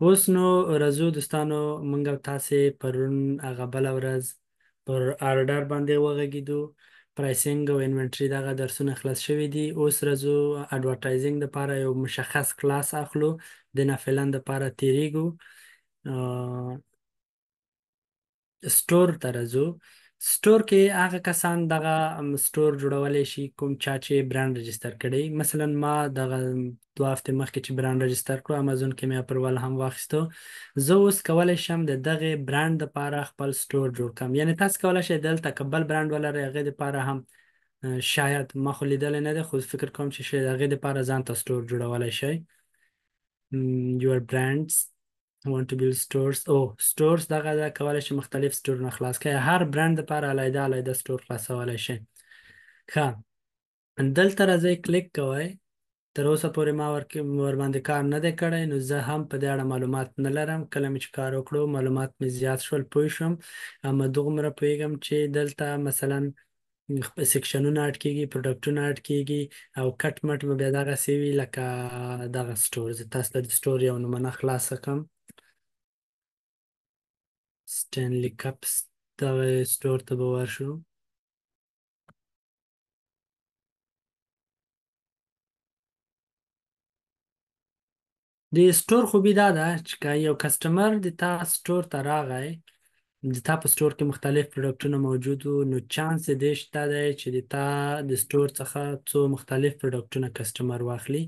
اوس نو راځو دوستانو، موږ او تاسې پرون هغه بله ورځ پر آرډر باندې وغږېدو. پرایسینګ او انوینټري دغه درسونه خلاص شوي دي. اوس راځو اډورټایزینګ دپاره یو مشخص کلاس اخلو، د نه فعلا دپاره تیریږو. سټور ته راځو. سټور کې هغه کسان دغه سټور جوړولی شي کوم چا چې برانډ رجستر کړی. مثلا ما دغه 2 هفتې مخکې چې برانډ رجستر کړو، امازون کې مې اپروال هم واخیستو. زه اوس کولی شم د دغې برانډ دپاره خپل سټور جوړ کړم. یعنې تاسو کولی شئ دلته که بل برانډ ولرئ هغې دپاره هم شاید ما خو لیدلی نه دی، خو فکر کوم چې شاید هغې دپاره ځان ته سټور جوړولی شئ. your brands want to build stores. او stores دغه ده، کولی شي مختلف سټورونه خلاص کړئ. هر برانډ لپاره علیحده علیحده سټور خلاصولی شئ. ښه، دلته راځئ کلیک کوئ. تر اوسه پورې ما ورباندې کار نه دی کړی، نو زه هم په دې اړه معلومات نه لرم. کله مې چې کار وکړو معلومات مې زیات شول، پوه شوم. اما دغومره پوهېږم چې دلته مثلا سیکشنونه اډ کېږي، پروډکټونه اډ کېږي او کټ مټ به بیا دغسې وي لکه دغه سټور. زه تاسو ته د سټور یو نمونه خلاصه کړم. سټینلي کپس دغه سټور ته به ورشو. د سټور خوبي دا ده چې که یو کسټمر د تا سټور ته راغی، د تا په سټور کې مختلف پروډکټونه موجود وو، نو چانس یې دې شته دی چې د تا د سټور څخه څو مختلف پروډکټونه کسټمر واخلي.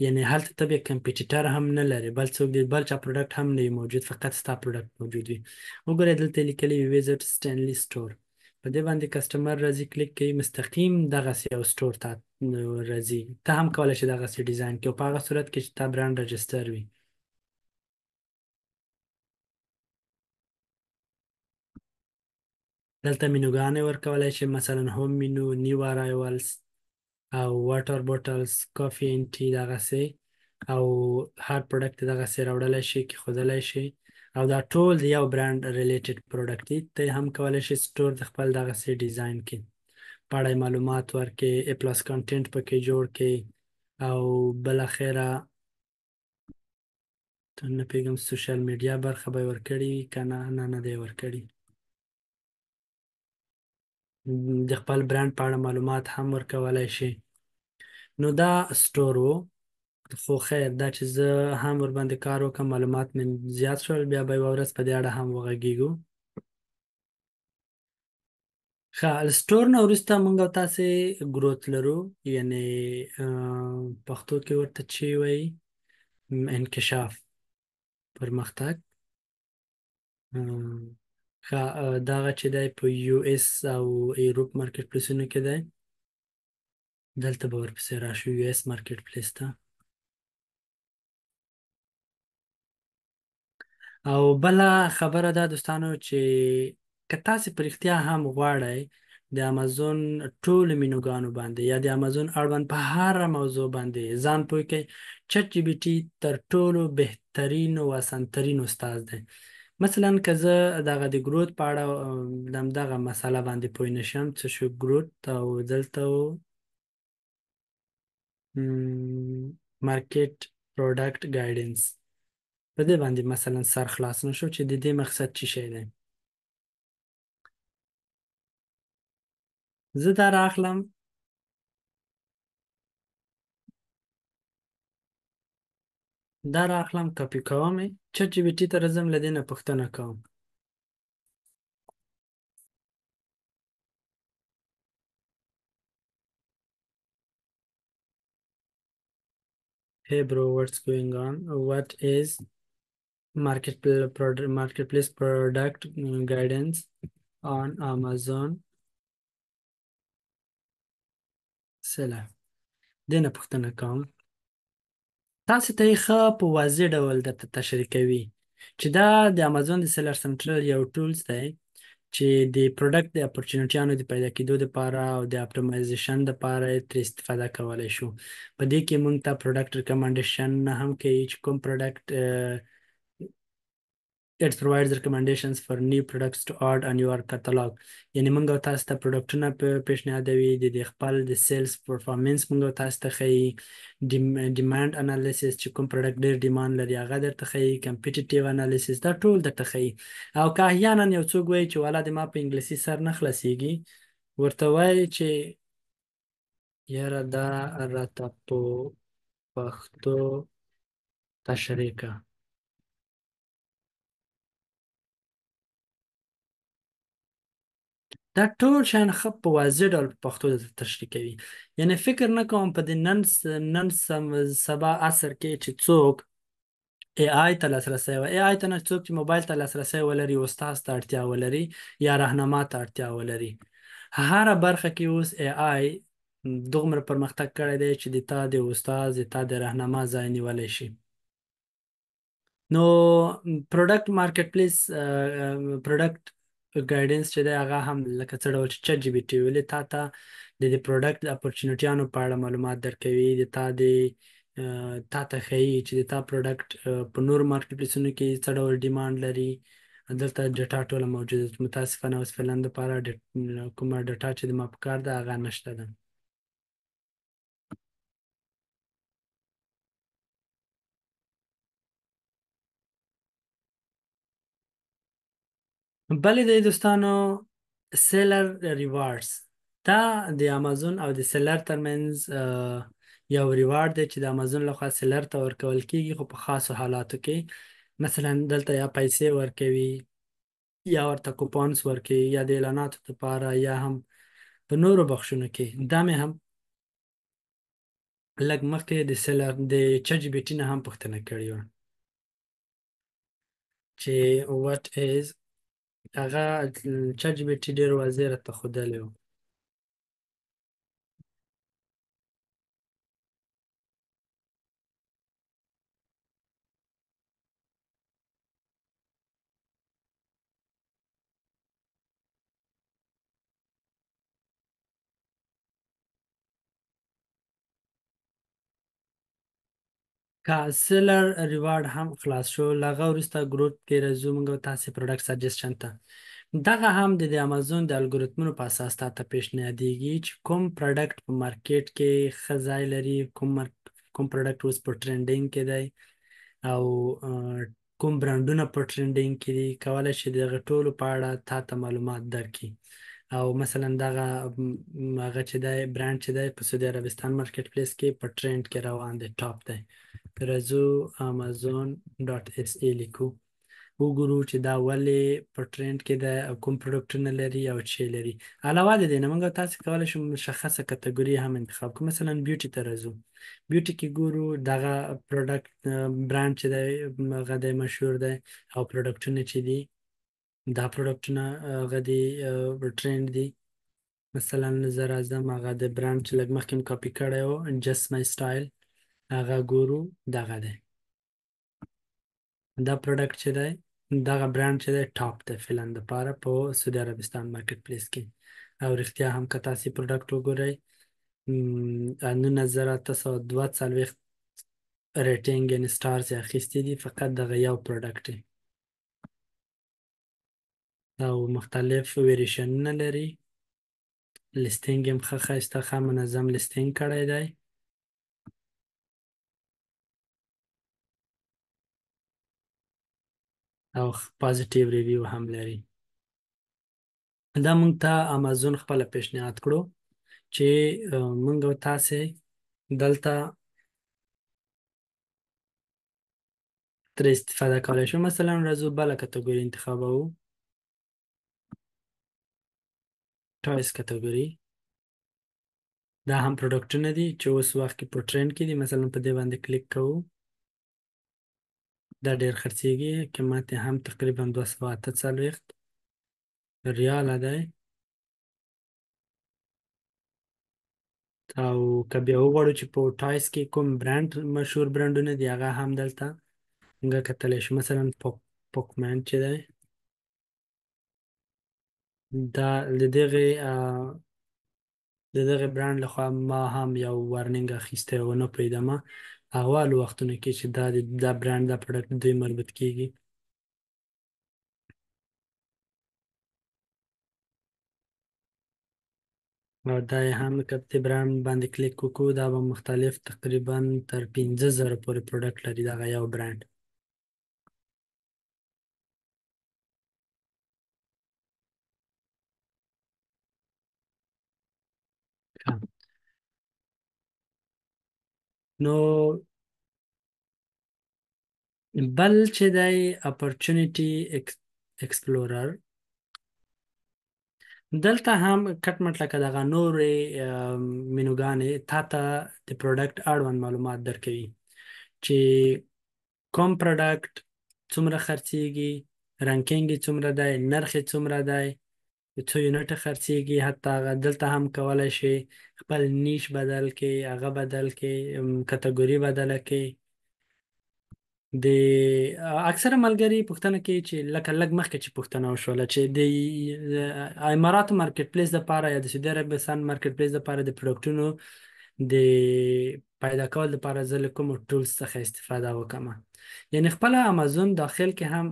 یعنې هلته ته بیا کمپیټیټر هم نه لري، بل څوک د بل چا پروډکټ هم نه وي موجود، فقط ستا پروډکټ موجود وي. وګورئ دلته لیکلي وي ویزټ سټینلي سټور. په دې باندې کسټمر راځي، کلیک کوي، مستقیم دغسې یو سټور ته راځي. ته هم کولی شې دغسې ډیزاین کړې، او په هغه صورت کې چې تا برانډ رجسټر وي. دلته مینوګانې ورکولی شي، مثلا هوم مینو، نیو ارایولز او واټر بوټلز، کافي این ټي دغسې. او هر پروډکټ دغسې راوړلی شي، کېښودلی شي. او دا ټول د یو برانډ ریلیټډ پروډکټ دي. ته هم کولی شي سټور د خپل دغسې ډیزاین کړي، په اړه یې معلومات ورکړي، ای پلس کانټینټ پکې جوړ کړي. او بالاخره ته نه پوهېږم سوشل میډیا برخه به یې ورکړې وي که نه. نه دی یې ورکړي. د خپل برانډ په اړه معلومات هم ورکولی شي. نو دا سټور و. خو خیر دا چې زه هم ورباندې کار وکړم، معلومات مې زیات شول، بیا به یوه ورځ په دې اړه هم وغږېږو. ښه، له سټور نه وروسته موږ او تاسې ګروت لرو، یعنې پښتو کې ورته چې وایي انکشاف، پرمختګ. ښه، دغه چې دی په یو اس او ایروپ مارکیټ پلیسونو کې دی. دلته به ورپسې راشو یو اس مارکیټ پلیس ته. او بله خبره دا دوستانو چې که تاسې په رښتیا هم غواړئ د امازون ټولو مینوګانو باندې یا د امازون اړوند په هره موضوع باندې ځان پوه کړئ، چټ جي پي ټي تر ټولو بهترین او اسانترین استاد دی. مثلا که زه دغه د ګروت په اړه دغه مسله باندې پوه نه شم، څه شو ګروت، او دلته مارکیټ پروډکټ ګایډنس، په دې باندې مثلا سر خلاص نه شو چې د دې مقصد څه شی دی. زه دا راخلم، کاپي کوم یې، چټ جي پي ټي ته راځم، له دې نه پوښتنه کوم. Hey bro, what's going on? What is marketplace product guidance on Amazon seller؟ دې نه پوښتنه کوم. تاسو ته یې ښه په واضح ډول درته تشریح کوي چې دا د امازون د سیلر سنټرل یو ټولز دی چې د پروډکټ د اپورچونټیانو د پیدا کېدو لپاره او د اپټیمایزیشن لپاره ترې استفاده کولی شو. په دې کې مونږ ته پروډکټ ریکمنډیشن هم کوي چې کوم پروډکټ It provides recommendations for new products to add on your catalog. یعنی موږ او تاسو ته پروډکټونه پیشنهادوي د دې خپل د سیلز پرفارمنس موږ او تاسو ته ښیي ډیماند انالیسیس چې کوم پروډکټ ډیر ډیماند لري هغه درته ښیي کمپیټیټیو انالیسیس دا ټول درته ښیي او که احیانا یو څوک وایي چې والا د ما په انګلیسي سر نه خلاصیږي ورته وایي چې یاره دا راته په پښتو تشریح که دا ټول شیان ښه په واضح ډول په پښتو درته تشریح کوي یعنی فکر نه کوم په دې سبا عصر کې چې څوک ای آی ته لاسرسی ای آی ته نه څوک چې موبایل ته لاسرسی ولري استاد ته اړتیا ولري یا راهنما ته اړتیا ولري هره برخه کې اوس ای آی دومره پرمختګ کړی دی چې د تا د استاد د تا د راهنما ځای نیولی شي نو پروډکټ مارکیټ پلیس پروډکټ ګایډنس چې دی هغه هم لکه څه ډول چې چټ جی پی ټي ویلې تا ته د دې پروډکټ د اپورچونیټیانو په اړه معلومات درکوي د تا د تا ته ښیي چې د تا پروډکټ په نور مارکیټ پلیسونو کې څه ډول ډیماند لري دلته ډیټا ټوله موجوده ده متاسفانه اوس فعلا دپاره کومه ډیټا چې د ما په کار ده هغه نشته ده بلې د دوستانو سیلر ریوارډز دا د امازون او د سیلر ترمنځ یو ریوارډ دی چې د امازون لخوا سیلر ته ورکول کیږي خو په خاصو حالاتو کې مثلا دلته یا پیسې ورکوي یا ورته کوپانس ورکوي یا د اعلاناتو لپاره یا هم په نورو بخشونو کې دا مې هم لږ مخکې د سیلر د چټ جی پي ټي نه هم پوښتنه کړې وه چې what is هغه چټ جی پي ټي ډېر واضح راته ښودلی و که سیلر ریوارډ هم خلاص شو له هغه وروسته ګروپ کې راځو موږ او تاسې پروډکټ سجیسشن ته دغه هم د امازون د الګوریتمونو په اساس تاته پیشنهادیږي چې کوم پروډکټ په مارکیټ کې ښه ځای لري کوم پروډکټ اوس په ټرینډینګ کې دی او کوم برانډونه په ټرینډینګ کې دي کولی شي دغه ټولو په اړه تاته معلومات درکړي او مثلا دغه هغه چې دی برانډ چې دی په سعودي عربستان مارکیټ پلیس کې په ټرینډ کې روان دی ټاپ دی راځو امازون ډاټ اس ای لیکو وګورو چې دا ولې په ټرینډ کې ده او کوم پروډکټونه لري او چې لري علاوه د دې نه موږ تاسو کولی شو مشخصه کټګوري هم انتخاب کړو مثلا بیوټي ته راځو بیوټي کې ګورو دغه پروډکټ برانډ چې دی هغه دی مشهور دی او پروډکټونه چې دي دا پروډکټونه هغه دی ټرینډ دي مثلا زه راځم هغه د برانډ چې لږ مخکې مې کاپي کړی و جست مای سټایل هغه ګورو دغه دی دا پروډکټ چې دی دغه برانډ چې دی ټاپ دی فعلا دپاره په سعودي عربستان مارکیټ پلیس کې او رښتیا هم که تاسې پروډکټ وګورئ 9842 ریټینګ یعنې سټارز یې اخیستي دي فقط دغه یو پروډکټ دی او مختلف ویریشنونه لري لیستینګ هم ښه ښایسته ښه منظم لیستینګ کړی دی او پازیټیو ریویو هم لري دا مونږ ته امازون خپله پیشنهاد کړو چې مونږ او تاسې دلته ترې استفاده کولی شو مثلا راځو بله کټګوري انتخابوو ټایس کټګوري دا هم پروډکټونه دي چې اوس وخت کې په ټرینډ کې دي مثلا په دې باندې کلیک کوو دا ډېر خرڅیږي قیمت یې هم تقریبا 248 ریاله دی او که بیا وغواړو چې په ټایس کې کوم برانډ مشهور برانډونه دي هغه هم دلته موږ کتلی شو مثلا پوکمن چې دی دا د دغه برانډ لخوا ما هم یو وارنینګ اخیستی و نه پوهېدمه اولو وختونو کې چې دا برانډ دا پروډکټ دوی مربوط کیږي او دا یې هم که په دې برانډ باندې کلیک وکړو دا به مختلف تقریبا تر 15,000 پورې پروډکټ لري دغه یو برانډ. نو بل چې دی اپورچونیټي ایکسپلورر، دلته هم کټ مټ لکه دغه نورې مینوګانې تا ته د پروډکټ اړوند معلومات درکوي چې کوم پروډکټ څومره خرڅیږي، رنکینګ یې څومره دی، نرخ یې څومره دی، څو یونټه خرڅیږي. حتی هغه دلته هم کولی شي خپل نیش بدل کړي، هغه بدل کړي، کټګوري بدله کړي. د اکثره ملګري پوښتنه کوي چې لکه لږ مخکې چې پوښتنه وشوله چې د اماراتو مارکیټ پلیس لپاره یا د سعودي عربستان مارکیټ پلیس لپاره د پروډکټونو د پیدا کول لپاره زه له کومو ټولز څخه استفاده وکړم. یعنی خپل امازون داخل کې هم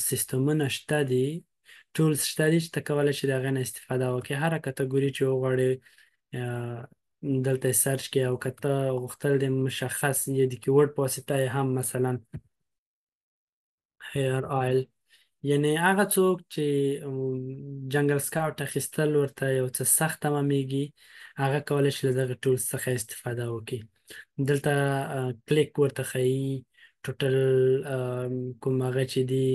سیستمونه شته دي، ټولز شته دي چې ته کولی شي د هغې نه استفاده وکړې. هره کټګوري چې وغواړې دلته سرچ کې، او که ته غوښتل د مشخص یا د کیورډ په واسطه یې هم مثلا هیر آیل، یعنی هغه څوک چې جنگل سکاوټ اخیستل ورته یو څه سخت تمامیږي، هغه کولی شي له دغه ټولز څخه استفاده وکړي. دلته کلیک ورته ښیي، ټوټل کوم هغه چې دي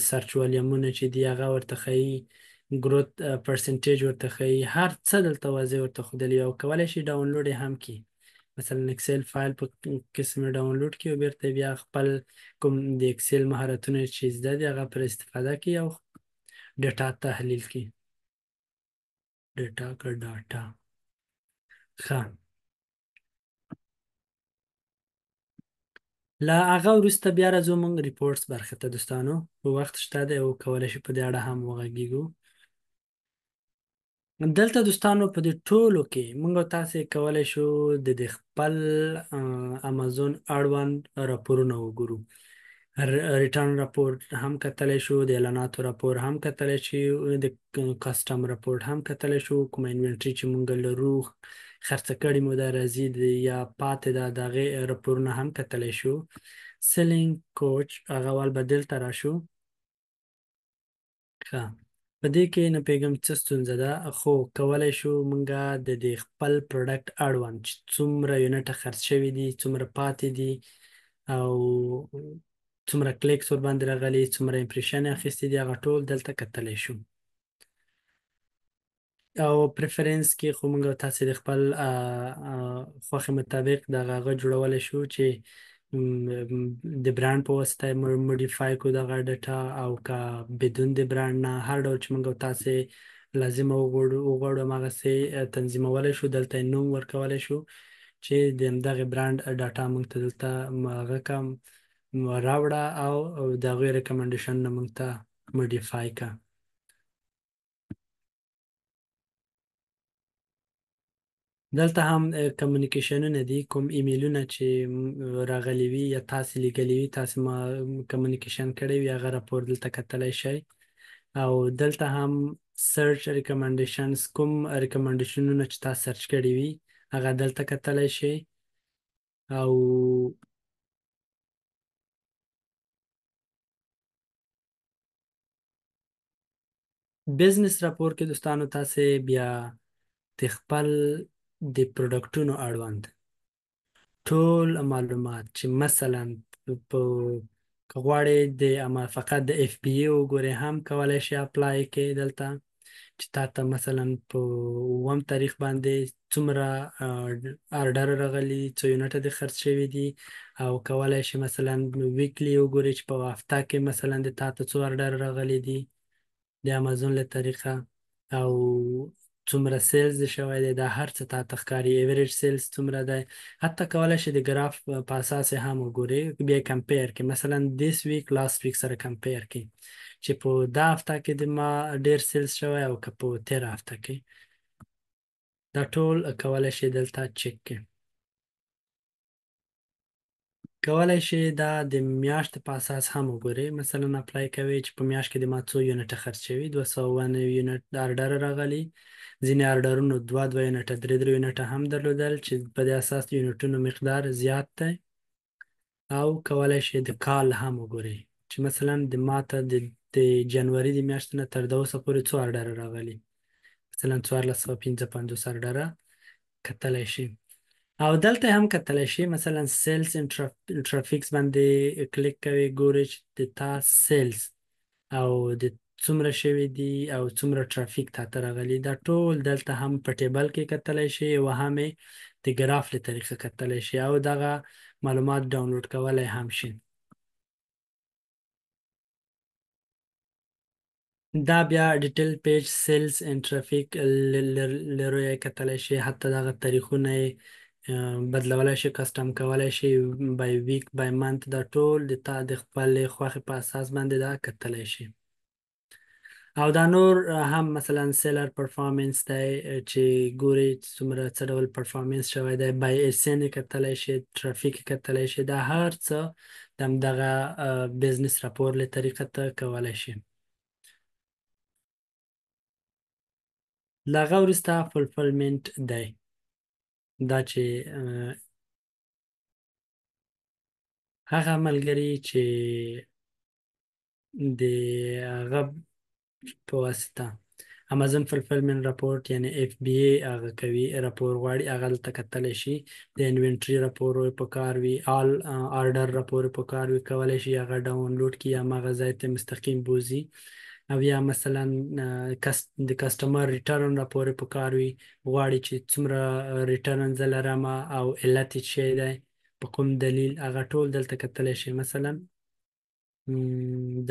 سرچ والیومونه چې دي هغه ورته ښیي، گروت پرسنټیج ورته ښیي، هر څه دلته واضح ورته ښودلي او کولی شي ډاونلوډ یې هم کړي. مثلا اکسل فایل په قسم ډاونلوډ کړي او بیرته بیا خپل کوم د اکسل مهارتونه چې زده دي هغه پر استفاده کړي او ډیټا تحلیل کړي. ډیټا ښه. له هغه وروسته بیا راځو موږ ریپورټس برخې ته دوستانو. په وخت شته دی او کولی شي په دې اړه هم وغږیږو. دلته دوستانو په دې ټولو کې موږ او تاسې کولی شو د خپل امازون اړوند راپورونه وګورو. ریټرن راپورټ هم کتلی شو، د اعلاناتو راپور هم کتلی شي، د کسټم راپورټ هم کتلی شو، کومه انوینټري چې موږ لرو خرڅه کړې مو ده راځي یا پاتې ده د هغې راپورونه هم کتلی شو. سیلینګ کوچ هغه اول به دلته راشو. ښه، په دې کې نه پوهېږم څه ستونزه ده، خو کولی شو مونږه د دې خپل پروډکټ اړوند چې څومره یونټه خرڅ شوي دي، څومره پاتې دي، او څومره کلیکس ورباندې راغلي، څومره امپریشن اخیستي دي، هغه ټول دلته کتلی شو. او پریفرنس کې خو موږ تاسې د خپل خوښې مطابق دغه هغه جوړولی شو چې د برانډ په واسطه یې موډیفای کړو دغه ډیټا، او که بدون د برانډ نه هر ډول چې موږ تاسې لازمه وغواړو هماغسې تنظیمولی شو. دلته یې نوم ورکولی شو چې د همدغې برانډ ډاټا موږ ته دلته هغه کم راوړه او د هغوی ریکمنډیشن نه موږ ته موډیفای کړه. دلته هم کمیونیکیشنونه دي، کوم ایمیلونه چې راغلي وي یا تاسې لیږلي وي، تاسې ما کمیونیکیشن کړی وي، هغه راپور دلته کتلی شئ. او دلته هم سرچ ریکمنډیشنز، کوم ریکمنډیشنونه چې تاسو سرچ کړي وي هغه دلته کتلی شئ. او بزنس راپور کې دوستانو تاسې بیا د خپل د پروډکټونو اړوند ټول معلومات چې مثلا په که غواړئ فقط د اف بی ای وګورئ هم کولی شئ اپلای کړئ دلته، چې تا ته مثلا په 1 تاریخ باندې څومره آرډر راغلي، څو یونټه دې خرڅ شوي دي. او کولی شئ مثلا ویکلی وګورئ چې په هفته کې مثلا د تا ته څو آرډر راغلي دي د امازون له طریقه، او څومره سیلز شوی دی، دا هر څه تا ته ښکاري. ایوریج سیلز څومره دی، حتی کولی شئ د ګراف په اساس یې هم وګورئ، بیا یې کمپیر کړئ، مثلا دیس ویک لاست ویک سره کمپیر کړئ چې په دا هفته کې د ما ډیر سیلز شوی او که په تېره هفته کې. دا ټول کولی شئ دلته چک کړئ. کولای شي دا د میاشتې په اساس هم وګورئ. مثلا اپلای کوي چې په میاشت کې د ما څو یونټه خرڅوي، 290 یونټ د آرډر راغلی. ځینې آرډرونو دوه یونټه، درې یونټه هم درلودل چې په دې اساس د یونټونو مقدار زیات دی. او کولای شي د کال هم وګورئ چې مثلا د ماته د جنوري د میاشتې نه تر د اوسه پورې څو آرډر راغلي، مثلا 1455 آرډره کتلی شي. او دلته هم کتلی شي مثلا سیلز انټرافیکس باندې کلیک کوي، ګوري چې د تا سیلز او د څومره شوي دي او څومره ټرافیک تا ته راغلي، دا ټول دلته هم په ټیبل کې کتلی شي او هم یې د ګراف له طریقه کتلی شي او دغه معلومات ډاونلوډ کولی هم شي. دا بیا ډیټیل پیج سیلز ان ټرافیک لرو یې کتلی شي، حتی دغه تاریخونه یې بدلولی شي، کسټم کولی شي بای ویک بای منت، دا ټول د تا د خپل خوښې په اساس باندې دا کتلی شي. او دا نور هم مثلا سیلر پرفارمنس دی چې ګوري څومره څه ډول پرفارمنس شوی دی، بای اسین یې کتلی شي، ټرافیک یې کتلی شي، دا هر څه د همدغه بزنس راپور له طریقه ته کولی شي. له هغه وروسته فولفلمنټ دی، دا چې هغه ملګري چې د هغه په واسطه امازون فولفلمنٹ راپورټ یعنی اف بی ای هغه کوي، راپور غواړي، هغه دلته کتلی شي. د انوینټري راپور په کار وي، آل آرډر راپور په کار وي، کولی شي هغه ډاونلوډ کړي یا هغه ځای ته مستقیم بوزي. او یا مثلا د کسټمر ریټرن راپور په کار وي، غواړي چې څومره ریټرن زه لرم او علت یې څه دی، په کوم دلیل، هغه ټول دلته کتلی شي. مثلا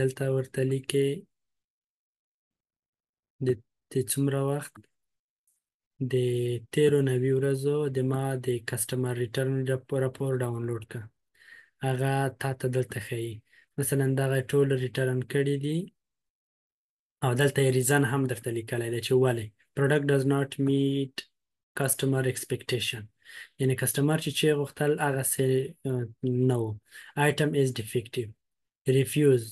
دلته ورته لیکي د څومره وخت د تیرو 90 ورځو د ما د کسټمر ریټرن راپور ډاونلوډ کړه، هغه تا ته دلته ښیي. مثلا دغه ټول ریټرن کړي دي او دلته یې ریزن هم درته لیکلی دی چې ولې product does not meet customer expectation، یعنی کسټمر چې غوښتل هغه څه نه و. item is defective، refuse،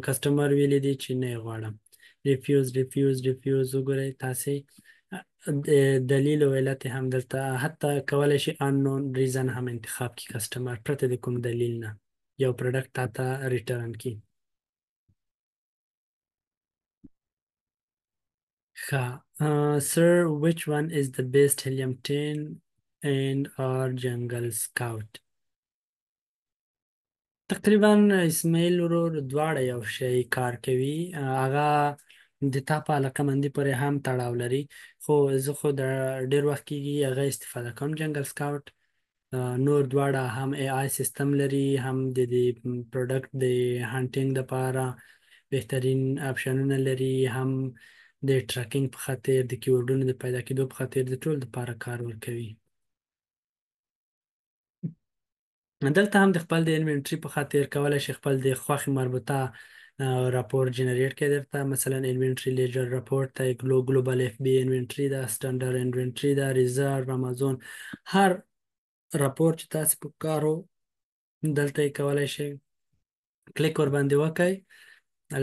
کسټمر ویلی دی چې نه یې غواړم، refuse وګورئ تاسې دلیل او علت هم دلته، حتی کولی شي unknown reason هم انتخاب کی کسټمر پرته د کوم دلیل نه یو پروډکټ تا ته ریټرن کی. ښه sir which one is the best helium 10 and or jungle scout؟ تقریبا اسماعیل ورور دواړه یو شی کار کوي، هغه د تا په علاقه مندي پورې هم تړاو لري، خو زه خو د ډیر وخت کېږي هغه استفاده کوم جنگل سکاوټ. نور دواړه هم ای آی سیستم لري، هم د دې پروډکټ د هانټینګ لپاره بهترین اپشنونه لري، هم د ټریکینګ په خاطر د کیورډونو د پیدا کېدو په خاطر د ټول لپاره کار ورکوي. دلته هم د خپل د انوینټري په خاطر کولی شي خپل د خوښې مربوطه راپور جنریټ کړي درته، مثلا انوینټري لیجر راپورټ دی، ګلوبل اف بی انوینټري ده، سټنډرډ انوینټري ده، ریزرو، امازون، هر راپور چې تاسو په کارو دلته یې کولی شئ کلیک ور باندې وکړئ.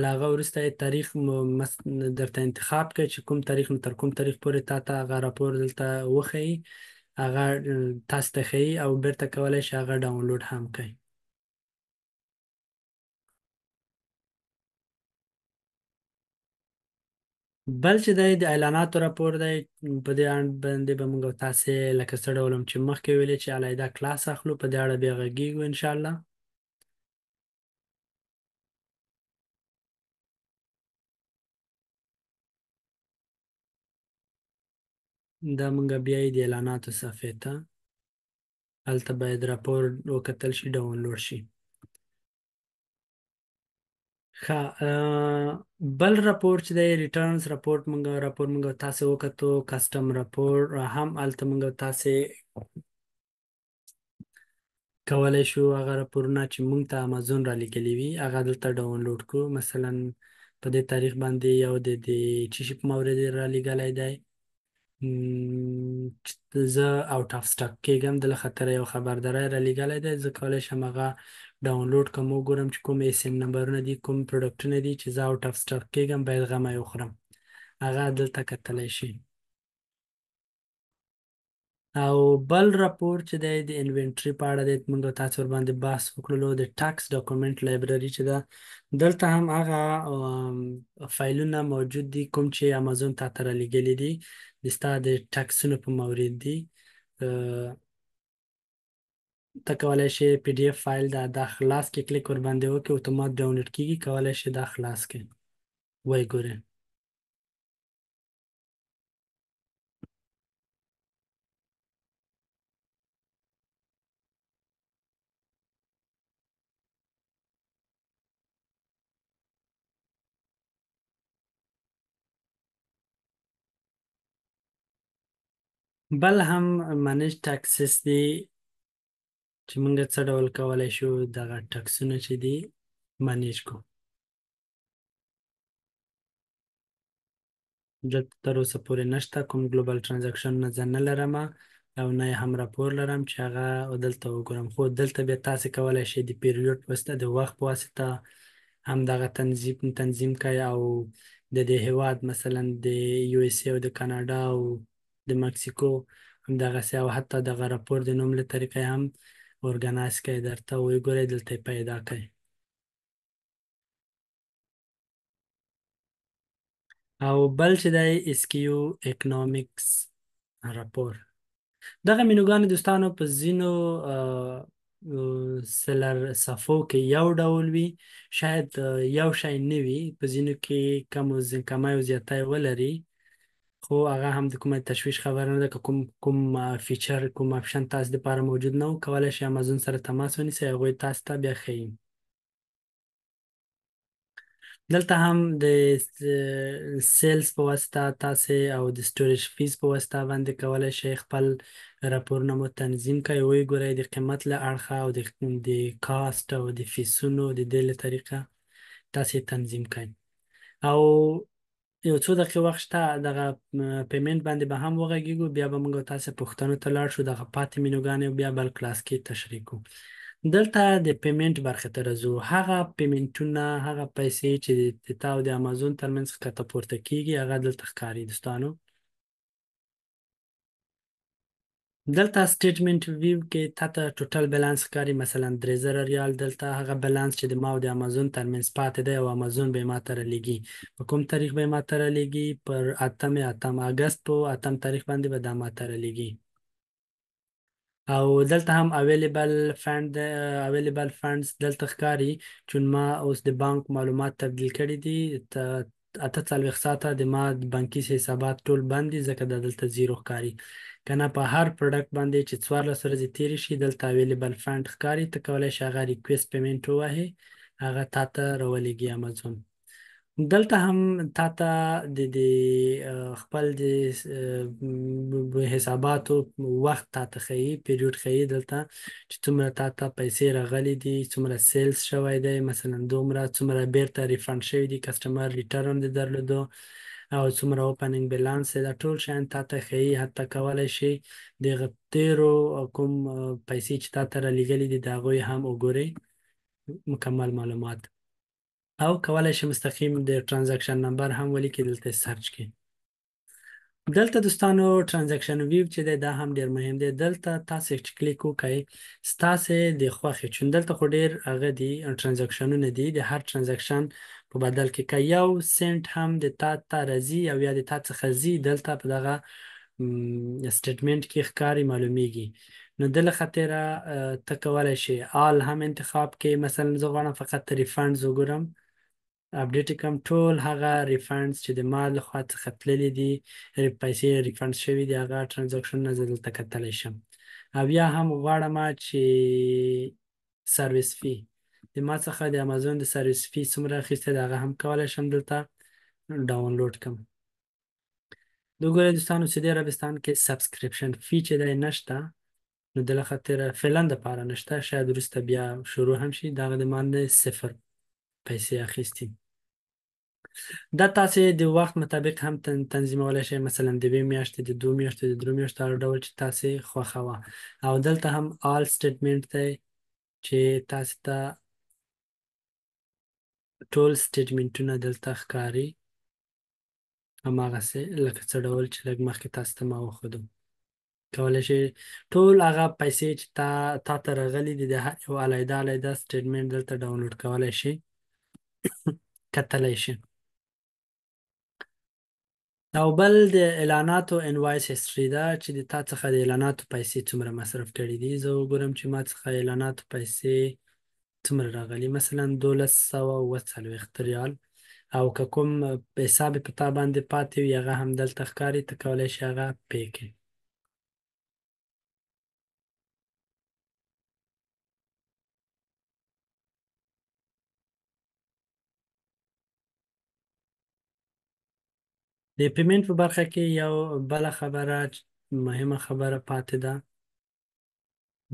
له هغه وروسته یې تاریخ درته انتخاب کړئ چې کوم تاریخ نه تر کوم تاریخ پورې تا ته هغه راپور دلته وښیي، هغه تاسو ته ښیي او بیرته کولی شئ هغه ډاونلوډ هم کړئ. بل چې دی د اعلاناتو راپور دی، په دې اړه باندې به موږ او تاسې لکه څه ډول چې مخکې ویلې چې علیحده کلاس اخلو، په دې اړه بیا غږیږو انشاءالله. دا موږ بیا د اعلاناتو صفحې ته، هلته باید راپور وکتل شي، ډاونلوډ شي. ښه بل راپور چې دی ریټرنز راپور موږ تاسې وکتو، کسټم راپور هم هلته موږ تاسې کولی شو هغه راپورونه چې موږ ته امازون را لیږلي وي هغه دلته ډاونلوډ کړو. مثلا په دې تاریخ باندې یو د دې چې شي په مورد یې را لیږلی دی، چې زه آوټ آف سټاک کېږم د له خطره یو خبرداری را لېږلی دی، زه کولی شم هغه ډاونلوډ کړم، وګورم چې کوم ایس ایم نمبرونه دي، کوم پروډکټونه دي چې زه آوټ آف سټاک کېږم باید غمی وخورم. هغه دلته کتلی شي. او بل راپور چې دی د انوینټري په اړه دی، موږ او تاسو ورباندې بحث وکړلو. د ټاکس ډاکومنټ لایبرري چې ده، دلته هم هغه فایلونه موجود دي کوم چې امازون تا ته رالیږلي دي، د ستا د ټاکسونو په مورد دي. ته کولی شي پی ډي اف فایل دا خلاص کې کلیک ورباندې وکړي، اتومات ډاونلوډ کېږي، کولی شي دا خلاص کړي وایي ګورئ. بل هم منیج ټاکسس دی چې موږ څه ډول کولی شو دغه ټکسونه چې دي منیج کړو. دلته تر اوسه پورې نشته، کوم ګلوبال ټرانزکشن نه زه نه لرم او نه یې هم راپور لرم چې هغه دلته وګورم. خو دلته بیا تاسې کولی شئ د پیریوډ په واسطه، د وخت په واسطه هم دغه تنظیم کوي، او د دې هیواد مثلا د یو اس ای او د کاناډا او د مکسیکو همدغسې، او حتی دغه راپور د نوم له طریقې هم ارګنایز کوي، درته ویې ګورئ دلته یې پیدا کوي. او بل چې دی اس کیو اکنامکس راپور. دغه مینوګانې دوستانو په ځینو سلر صفو کې یو ډول وي، شاید یو شی نه وي، په ځینو کې کمی او زیاتی ولري، خو هغه هم د کومه تشویش خبره نه ده که کوم فیچر کوم اپشن تاسو دپاره موجود نه و، کولی شئ امازون سره تماس ونیسئ، هغوی تاسو ته بیا ښیي. دلته هم د سیلز په واسطه تاسې او د سټوریج فیس په واسطه باندې کولی شئ خپل راپورونه مو تنظیم کړئ، ویې ګورئ د قیمت له اړخه او د کاست او د فیسونو د دې له طریقه تاسې تنظیم کړئ. او یو څو دقیقې وخت شته، دغه پیمنټ باندې به هم وغږیږو، بیا به موږ او تاسې پوښتنو ته لاړ شو، دغه پاتې مینوګانې بیا بل کلاس کې تشریح کوو. دلته د پیمنټ برخې ته راځو. هغه پیمنټونه، هغه پیسې چې د تا او د امازون ترمنځ ښکته پورته کېږي، هغه دلته ښکاري دوستانو. دلته سټیټمنټ ویو کې تا ته ټوټل بیلانس ښکاري، مثلا 3000 ریال. دلته هغه بیلانس چې د ما او د امازون ترمنځ پاتې دی او امازون به یې ما ته رالیږي. په کوم تاریخ به یې ما ته رالیږي؟ پر 8 اګست په 8 تاریخ باندې به دا ما ته رالیږي. او دلته هم اویلیبل فنډز دلته ښکاري، چون ما اوس د بانک معلومات تبدیل کړي دي. 48 ساعته د ما بانکي حسابات ټول بند دي، ځکه دا دلته زیرو ښکاري. کنه په هر پروډکټ باندې چې 14 ورځې تېرې شي دلته اویلیبل فنډ ښکاري، ته کولی شې هغه ریکویسټ پیمنټ ووهې، هغه تا ته راولېږي امازون. دلته هم تا ته د خپل د حساباتو وخت تا ته ښیي، پیریوډ ښیي دلته چې څومره تا ته پیسې راغلي دي، څومره سیلز شوی دی، مثلا دومره، څومره بیرته ریفنډ شوي دي، کسټمر ریټرن دې درلودو، او څومره اوپننګ بیلانس دی، دا ټول شیان تا ته ښیي. حتی کولی شي دغه تیرو کوم پیسې چې تا ته رالیږلي دي د هغوی هم وګورئ مکمل معلومات. او کولی شي مستقیم د ترانزکشن نمبر هم ولیکي، دلته سرچ کړئ. دلته دوستانو ترانزکشن ویو چې دی دا هم ډیر مهم دی. دلته تاسو چې کلیک وکړئ ستاسو د خوښې، چون دلته خو ډیر هغه دي ترانزکشنونه دي، د هر ترانزکشن په بدل کې که یو سنت هم د تا ته راځي او یا د تا څخه ځي، دلته په دغه سټیټمنټ کې ښکاري، معلومیږي. نو د له خاطره ته کولی شي آل هم انتخاب کې، مثلا زه غواړم فقط ریفنډز وګورم، اپډیټ کړم ټول هغه ریفنډز چې د ما له خوا څخه تللي دي، پیسې ریفنډ شوي دي، هغه ترانزکشنونه زه دلته کتلی شم. او یا هم غواړم چې سرویس فی د ما څخه د امازون د سرویس فی څومره اخیستی دی، هغه هم کولی شم دلته ډاونلوډ کړم. د وګورئ دوستانو سعودي عربستان کې سبسکریپشن فی چې دی نشته، نو د له خاطره فعلا دپاره نشته، شاید وروسته بیا شروع هم شي. دغه د ما نه 0 پیسې اخیستي. دا تاسې د وخت مطابق هم تنظیمولی شئ، مثلا د یوې میاشتې، د دوه میاشتو، د درې میاشتو، هر ډول چې تاسې خوښوه. او دلته هم آل سټیټمنټ دی چې تاسې ته ټول سټیټمنټونه دلته ښکاري، هماغسې لکه څه ډول چې لږ مخکې تاسو ته ما وښودم. کولی شئ ټول هغه پیسې چې تا ته راغلي دي د هر یو علیحده علیحده سټیټمنټ دلته ډاونلوډ کولی شئ، کتلی شئ. او بل د اعلاناتو انوایس هیستوري ده چې د تا څخه د اعلاناتو پیسې څومره مصرف کړي دي. زه وګورم چې ما څخه اعلاناتو پیسې څومره راغلي، مثلا 1240 ریال. او که کوم حساب په تا باندې پاتې وي هغه هم دلته ښکاري، ته کولی شې هغه پې کړې. د پیمنٹ په برخه کې یو بله خبره مهمه خبره پاتې ده،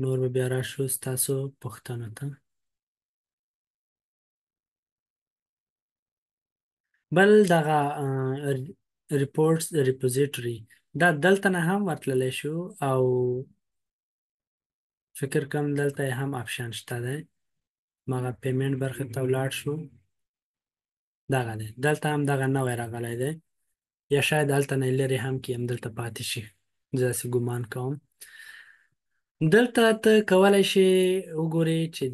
نور به بیا راشو ستاسو پوښتنو ته. بل دغه ریپورټس ریپوزیټوري دا دلته نه هم ورتللی شو، او فکر کوم دلته یې هم آپشن شته دی. مغه پیمنٹ برخه ته ولاړ شو، دغه دی، دلته هم دغه نوی راغلی دی، یا شاید هلته نه لرې هم کې هم دلته پاتې شي، زه داسې ګمان کوم. دلته ته کولی شې وګورې چې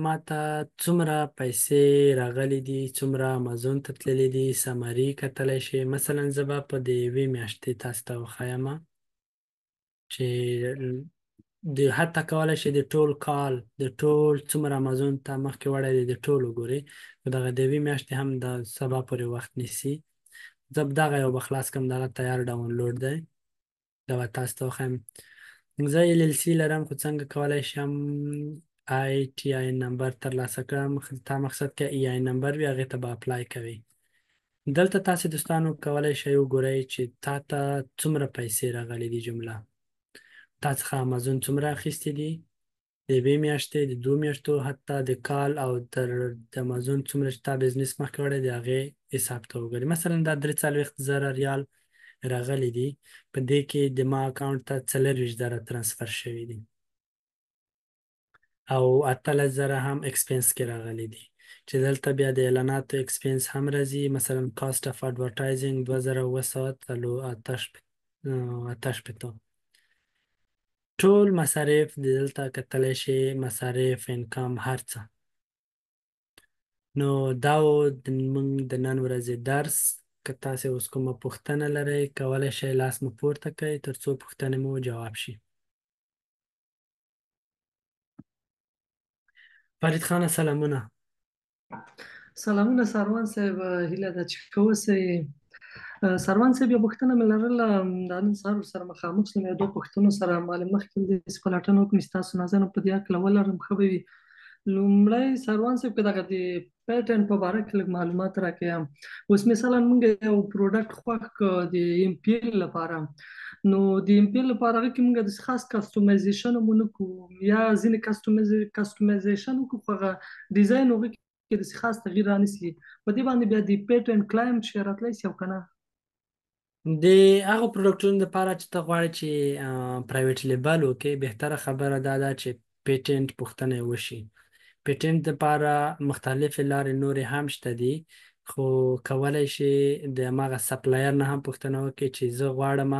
ما ته څومره پیسې راغلي دي، څومره امازون ته تللي دي، سمري کتلی شې. مثلا زه به په د یوې میاشتې تاسو ته وښیم چې حتی کولی شئ د ټول کال د ټول څومره امازون ته مخکې وړی دی د ټول وګورئ. خو دغه د یوې میاشتې هم د سبا پورې وخت نیسي. زه دغه یو به خلاص کړم، دغه تیار ډاونلوډ دی، دا به تاسو ته وښیم. زه LLC لرم، خو څنګه کولی شم ITI نمبر ترلاسه کړم. تا مقصد که EI نمبر وي هغې ته به اپلای کوئ. دلته تاسې دوستانو کولی شئ وګورئ چې تا ته څومره پیسې راغلي دي جمله. تا څخه امازون څومره اخیستې دي د یوې میاشتې، د دوه میاشتو، حتی د کال، او د امازون څومره چې تا بزنس مخکې وړی د هغې حساب ته وګورئ. مثلا دا 43,000 ریال راغلي دي، په دې کې د ما اکاونټ ته 24,000 ترانسفر شوي دي، او 18,000 هم اکسپنس کې راغلي دي، چې دلته بیا د اعلاناتو اکسپنس هم راځي. مثلا کاست اف اډورټایزینګ 2,988. ټول مصارف د دلته کتلی شي، مصارف، انکم، هر څه. نو دا و موږ د نن ورځې درس. که تاسې اوس کومه پوښتنه لرئ کولی شئ لاس مو پورته کړئ تر څو پوښتنې مو جواب شي. فرید خانه سلامونه. سلامونه سروان صاحب، هیله ده چې ښه اوسئ. سروان صاحب یو پوښتنه مې لرله، دا نن سهار ورسره مخامخ شوم، یو دوه پوښتنو سره معلوم مخکې م داسې پلټنه وکړم چې ستاسو نظر په دې هکله ولرم، ښه به وي. لومړی سروان صاحب که دغه د پیټنټ په باره کې لږ معلومات راکړئ. اوس مثلا موږ یو پروډکټ خوښ کړ د MPL لپاره، نو د MPL لپاره هغه کې موږ د خاص کسټمایزیشن مو نه کوو، یا ځینې کسټمایزیشن وکړو خو هغه ډیزاین هغه کې د خاص تغییر رانیسي، په دې باندې بیا د پیټنټ کلایم شي راتلی شي او که نه؟ د هغو پروډکټونو لپاره چې ته غواړې چې پرایویټ لیبل وکړې، بهتره خبره دا ده چې پیټنټ پوښتنه یې وشي. پیټنټ لپاره مختلفې لارې نورې هم شته دي، خو کولی شي د هماغه سپلایر نه هم پوښتنه وکړي چې زه غواړم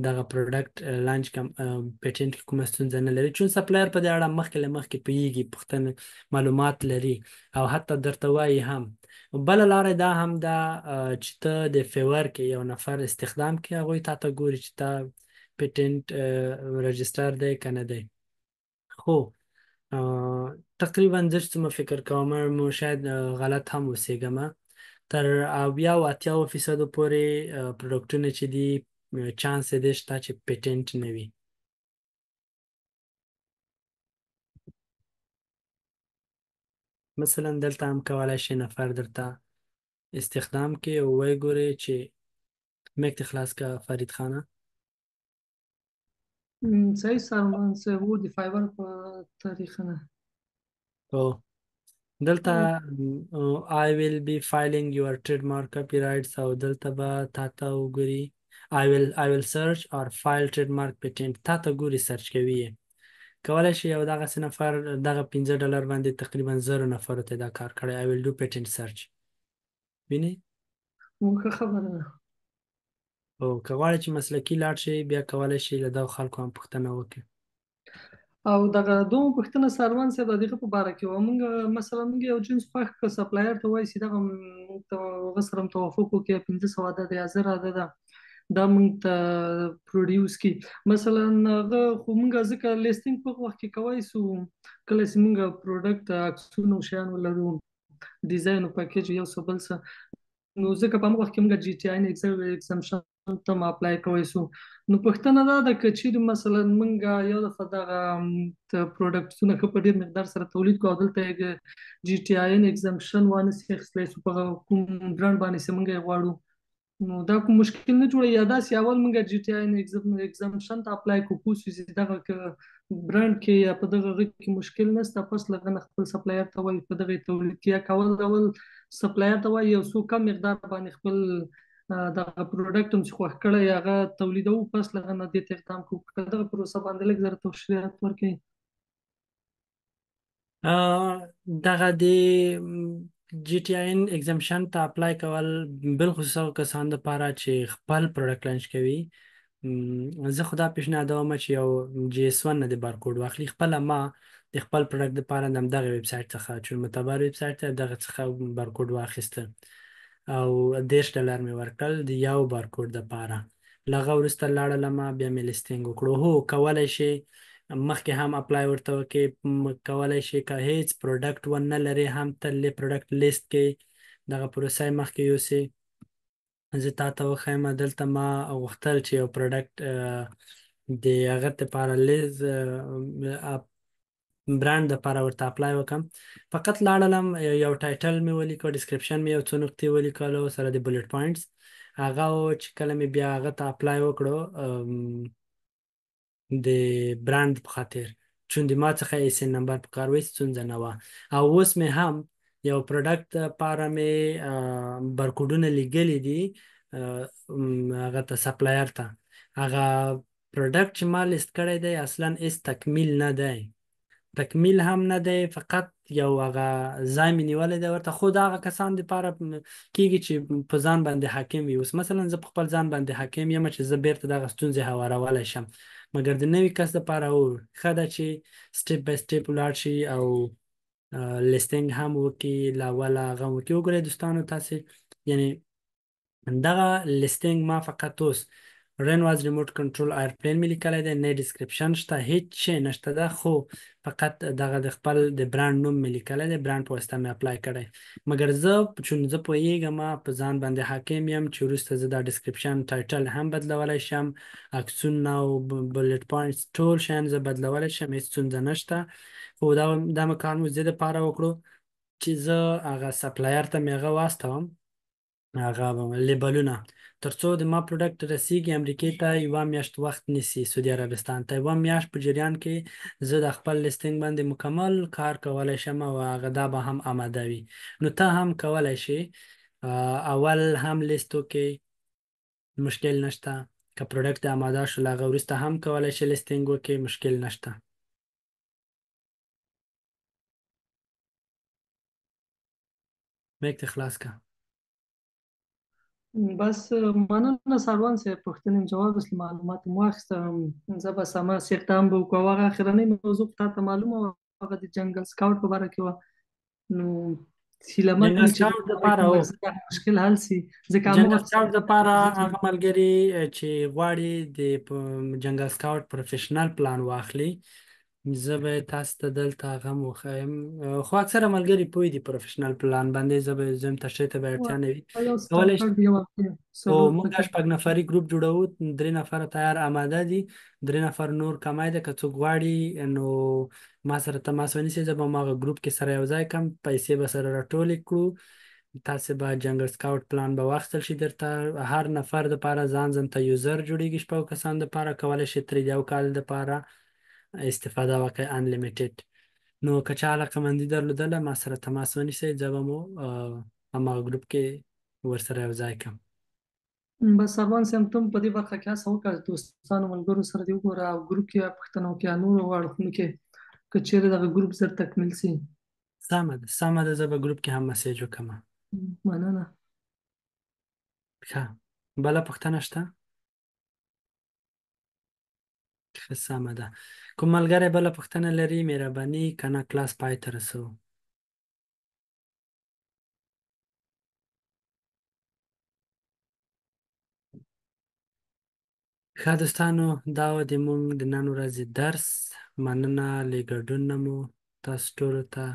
دغه پروډکټ لانچ کم، پیټنټ کې کومه ستونزه نه لري، چون سپلایر په دې اړه مخکې له مخکې پوهېږي، پوښتنه معلومات لري، او حتی درته وایي هم. بله لاره دا هم ده چې ته د فیور کې یو نفر استخدام کې، هغوی تا ته ګوري چې تا پیټنټ رجسټر دی که نه دی. خو تقریبا زه چې څومره فکر کوم، شاید غلط هم اوسېږم، تر 80-80% پورې پروډکټونه چې دي چانس یې دی شته چې پیټنټ نه وي. مثلا دلته هم کولی شي نفر درته استخدام کې او وی ګوري چې میک ته خلاص که فرید خانه. صحیح سروان صاحب، و د فایبر په طریقه نه. او دلته I will be filing your trademark copyrights او دلته به تا ته وګوري I will search or file trademark patent تا ته ګوري سرچ کوي یې. کولای شي یو دغسې نفر دغه $15 باندې تقریبا 1000 نفرو ته دا کار کړی I will do patent search ویني. ښه خبره ده. او که غواړئ چې مسلکي لاړ شئ بیا کولای شئ له دغو خلکو هم پوښتنه وکړئ. او دغه دوه پوښتنه سروان صاحب د دغه په باره کې و مونږ مثلا مونږ یو جنس خوښ ک سپلایر ته وایي چې دغه مونږ ته هغه سره توافق وکړي 1500 عدد یا 1000 عدد دا مونږ ته پروډوس کی مثلا هغه خو مونږ ځکه لیستینګ په وخت کې کوي سو کله چې مونږ پروډکټ عکسونه او شیان ولرو ډیزاین او پیکیج یو څه بل څه نو ځکه په موږ کې موږ جی ټی آی ایگزامشن ته ما اپلای کوي سو نو پښتنه دا د کچیر مثلا موږ یو دفعه دغه پروډکټونه په ډیر مقدار سره تولید کوو دلته جی ټی آی ایگزامشن وانه سیخ سو په کوم برانډ باندې سیمږه غواړو نو دا کوم مشکل نه جوړي یا دا سی اول موږ جی ټی آی ایگزامشن ته اپلای کوو پوسې چې دغه برانډ کې یا په دغه کې مشکل نشته پس لغه خپل سپلایر ته وایي په دغه تولید کې یا کول اول سپلایر ته وایي یو څو کم مقدار باندې خپل دغه پروډکټ هم چې خوښ کړی هغه تولیدو پس لغه نه دې اقدام کوو دغه پروسه باندې لږ زره تفصیلات ورکړي. دغه د جی ټی آی ایگزامشن ته اپلای کول بالخصوص هغو کسانو لپاره چې خپل پروډکټ لانچ کوي زه خو دا پیشنهادوم چې یو جی اس 1 نه د بارکوډ واخلي خپله ما د خپل پروډکټ لپاره د همدغه ویب سایټ څخه چې معتبر ویب سایټ دی دغه څخه بارکوډ واخیسته او $10 مې ورکړل د یو بارکوډ دپاره له هغه وروسته لاړلم بیا مې لیستینګ وکړو هو کولی شي مخکې هم اپلای ورته وکړي کولی شي که هیڅ پروډکټ ونه لري هم تل پروډکټ لیست کې دغه پروسه یې مخکې یوسي. زه تا ته وښیم دلته ما غوښتل چې یو پروډکټ د هغه دپاره برانډ دپاره ورته اپلای وکړم فقط لاړلم یو ټایټل مې ولیکه ډسکرپشن مې یو څو نقطې ولیکلو سره د بلټ پوینټس هغه چې کله مې بیا هغه ته اپلای وکړو د برانډ په خاطر چون د ما څخه ایسن نمبر په کار وایي ستونزه نه وه او اوس مې هم یو پروډکټ لپاره مې برکوډونه لیږلي دي هغه ته سپلایر ته هغه پروډکټ چې ما لیست کړی دی اصلا هیڅ تکمیل نه دی تکمیل هم نه دی فقط یو هغه ځای مې نیولی دی ورته خو د هغه کسانو دپاره کېږي چې په ځان باندې حاکم وي اوس مثلا زه په خپل ځان باندې حاکم یم چې زه بیرته دغه ستونزې هوارولی شم مګر د نوي کس دپاره ښه ده چې سټیپ بای سټیپ ولاړ شي او لیستینګ هم وکړي له اوله هغه هم وکړي وګورئ دوستانو تاسې یعنې دغه لیستینګ ما فقط اوس رن واز ریموټ کنټرول ایرپلین مې لیکلی دی نه ډسکرپشن شته هیڅ شی نشته ده خو فقط دغه د خپل د برانډ نوم مې لیکلی دی برانډ په واسطه مې اپلای کړی مګر زه چون زه پوهیږم په ځان باندې حاکم یم چې وروسته زه دا ډسکرپشن ټایټل هم بدلولی شم عکسونه او بلټ پوینټس ټول شیان زه بدلولی شم هیڅ ستونزه نشته خو دا کار مو دې دپاره وکړو چې زه هغه سپلایر ته مې هغه واستوم هغه لیبلونه ترڅو د ما پروډکټ رسیږي امریکې ته یوه میاشت وخت نیسي سعودي عربستان ته یوه میاشت په جریان کې زه د خپل لیستینګ باندې مکمل کار کولی شم او هغه دا به هم آماده وي نو ته هم کولی شي اول هم لیست وکړې مشکل نشته که پروډکټ آماده شو له هغه وروسته هم کولی شي لیستینګ وکړې مشکل نشته میک ته خلاص که بس مننه سروان صاحب پوښتنې جواب اصلي معلومات مو واخیسته زه به سمه اقدام به وکړو هغه اخرنۍ موضوع تا ته معلومه وه هغه د جنګل سکاوټ په باره کې وه نو هیله جنرال کوم چې سکاوټ دپاره دغه مشکل حل شي ځکه همغه جنرال وخت سکاوټ دپاره هغه ملګري چې غواړي د جنرال سکاوټ پروفیشنل پلان واخلي زه به تاسو ته دلته هغه هم وښیم خو اکثره ملګري پوه دي پروفیشنل پلان باندې زه به زه هم تشریح ته به اړتیا نه وي یو کولی سټارټر دی یو او ضرورت موږ پکې شپږ نفري ګروپ جوړوو 3 نفره تیار آماده دي 3 نفر نور کمای ده که څوک غواړي نو ما سره تماس ونیسي زه به هماغه ګروپ کې سره یو ځای کړم پیسې به سره راټولې کړو تاسې به جنګل سکاوټ پلان به واخیستل شي درته هر نفر دپاره ځان ته یوزر جوړېږي شپږو کسانو دپاره کولی شي ترې د یو کال دپاره استفاده وکړئ انلیمیټډ نو که چا علاقه‌مندي درلودله ما سره تماس ونیسئ، زه به مو هماغه ګروپ کې ورسره یو ځای کړم. بس سروان سم ته په دې برخه کې هڅه وکړه دوستانو ملګرو سره دی وګوره او ګروپ کې پښتنو کې یا نورو اړخونو کې که چیرې دغه ګروپ زر تکمیل شي. سمه ده سمه ده، زه به ګروپ کې هم مسیج وکړم. مننه. ښه، بله پوښتنه شته؟ ښه سمه ده. کوم ملګری بله پوښتنه لري مهرباني کنه کلاس پای ته رسوو. ښه دوستانو، دا و د مونږ د نن ورځې درس. مننه له ګډون نه مو تاسو ټولو ته.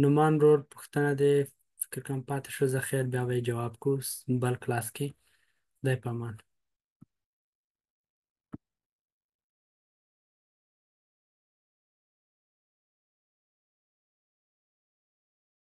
نومان رور پوښتنه دی فکر کوم پاتې شو، زه خیر بیا به یې جواب کو بل کلاس کې. خدای په امان.